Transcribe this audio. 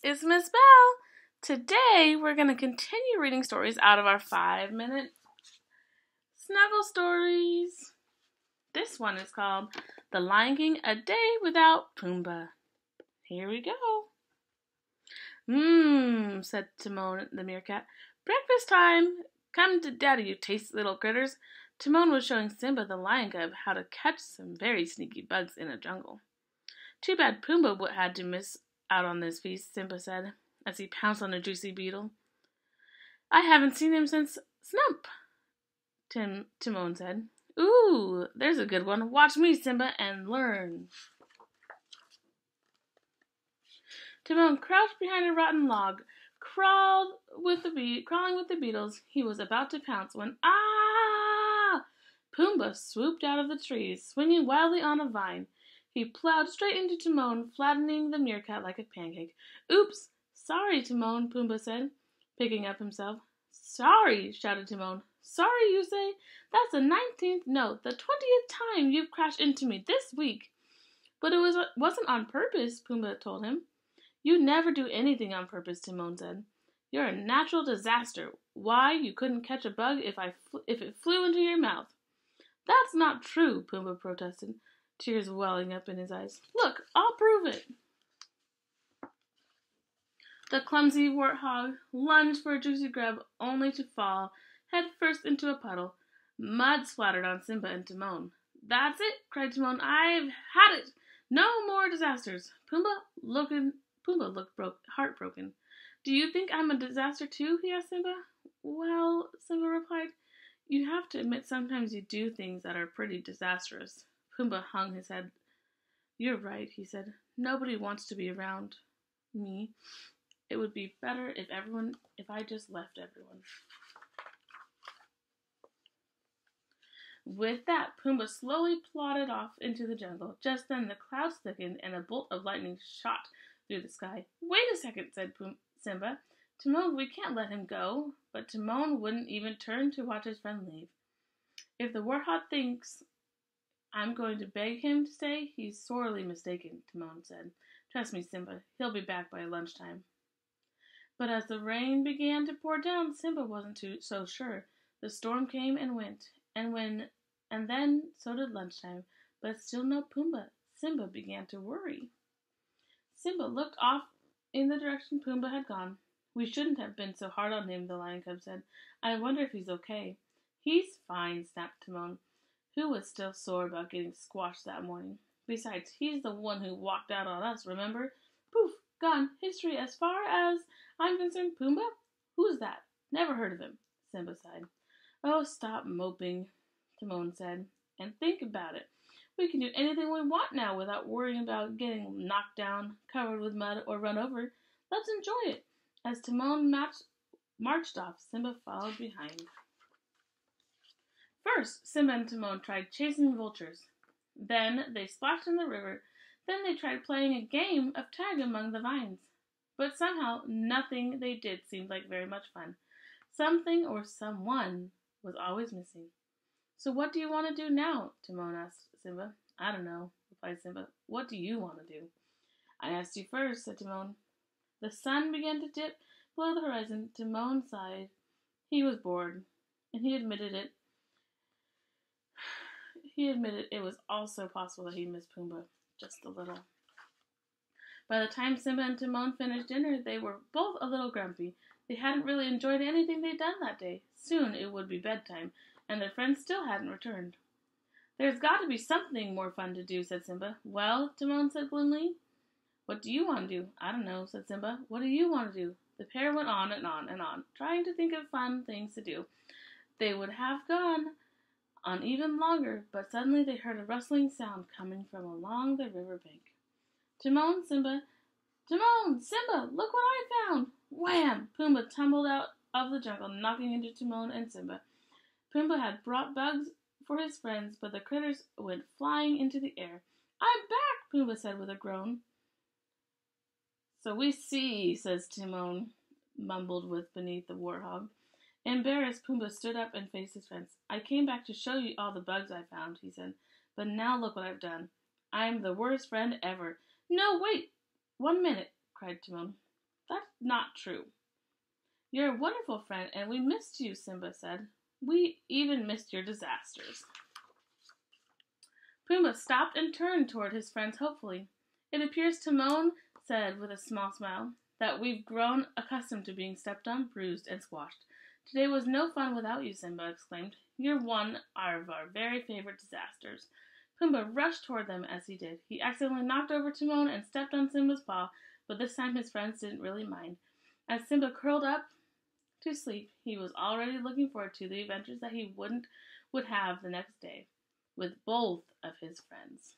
It's Miss Bell. Today we're going to continue reading stories out of our 5-minute snuggle stories. This one is called The Lion King, A Day Without Pumbaa. Here we go. Said Timon the meerkat. Breakfast time! Come to daddy, you tasty little critters. Timon was showing Simba the lion cub how to catch some very sneaky bugs in a jungle. Too bad Pumbaa had to miss out on this feast, Simba said, as he pounced on a juicy beetle. I haven't seen him since Snump, Timon said. Ooh, there's a good one. Watch me, Simba, and learn. Timon crouched behind a rotten log, crawling with the beetles. He was about to pounce when, Pumbaa swooped out of the trees, swinging wildly on a vine. He plowed straight into Timon, flattening the meerkat like a pancake. Oops! Sorry, Timon, Pumbaa said, picking up himself. Sorry, shouted Timon. Sorry, you say? That's the 19th, no, the 20th time you've crashed into me this week. But it wasn't on purpose, Pumbaa told him. You never do anything on purpose, Timon said. You're a natural disaster. Why, you couldn't catch a bug if it flew into your mouth. That's not true, Pumbaa protested, tears welling up in his eyes. Look, I'll prove it. The clumsy warthog lunged for a juicy grub, only to fall head first into a puddle. Mud splattered on Simba and Timon. That's it, cried Timon. I've had it. No more disasters. Pumbaa looked heartbroken. Do you think I'm a disaster too? He asked Simba. Well, Simba replied, you have to admit sometimes you do things that are pretty disastrous. Pumbaa hung his head. You're right, he said. Nobody wants to be around me. It would be better if I just left everyone. With that, Pumbaa slowly plodded off into the jungle. Just then the clouds thickened and a bolt of lightning shot through the sky. Wait a second, said Simba. Timon, we can't let him go. But Timon wouldn't even turn to watch his friend leave. If the warthog thinks I'm going to beg him to stay, he's sorely mistaken, Timon said. Trust me, Simba, he'll be back by lunchtime. But as the rain began to pour down, Simba wasn't so sure. The storm came and went, and then so did lunchtime, but still no Pumbaa. Simba began to worry. Simba looked off in the direction Pumbaa had gone. We shouldn't have been so hard on him, the lion cub said. I wonder if he's okay. He's fine, snapped Timon, who was still sore about getting squashed that morning. Besides, he's the one who walked out on us, remember? Poof, gone. History as far as I'm concerned. Pumbaa? Who's that? Never heard of him, Simba sighed. Oh, stop moping, Timon said, and think about it. We can do anything we want now without worrying about getting knocked down, covered with mud, or run over. Let's enjoy it. As Timon marched off, Simba followed behind. First, Simba and Timon tried chasing vultures. Then they splashed in the river. Then they tried playing a game of tag among the vines. But somehow, nothing they did seemed like very much fun. Something or someone was always missing. So what do you want to do now? Timon asked Simba. I don't know, replied Simba. What do you want to do? I asked you first, said Timon. The sun began to dip below the horizon. Timon sighed. He was bored, and he admitted it. He admitted it was also possible that he missed Pumbaa just a little. By the time Simba and Timon finished dinner, they were both a little grumpy. They hadn't really enjoyed anything they'd done that day. Soon it would be bedtime, and their friends still hadn't returned. There's got to be something more fun to do, said Simba. Well, Timon said gloomily. What do you want to do? I don't know, said Simba. What do you want to do? The pair went on and on and on, trying to think of fun things to do. They would have gone on even longer, but suddenly they heard a rustling sound coming from along the river bank. Timon, Simba, look what I found! Wham! Pumbaa tumbled out of the jungle, knocking into Timon and Simba. Pumbaa had brought bugs for his friends, but the critters went flying into the air. I'm back, Pumbaa said with a groan. So we see, says Timon, mumbled with beneath the warthog. Embarrassed, Pumbaa stood up and faced his friends. I came back to show you all the bugs I found, he said. But now look what I've done. I'm the worst friend ever. No, wait! 1 minute, cried Timon. not true. You're a wonderful friend, and we missed you, Simba said. We even missed your disasters. Pumbaa stopped and turned toward his friends hopefully. It appears Timon said with a small smile, that we've grown accustomed to being stepped on, bruised, and squashed. Today was no fun without you, Simba exclaimed. You're one of our very favorite disasters. Pumbaa rushed toward them as he did. He accidentally knocked over Timon and stepped on Simba's paw, but this time his friends didn't really mind. As Simba curled up to sleep, he was already looking forward to the adventures that he would have the next day with both of his friends.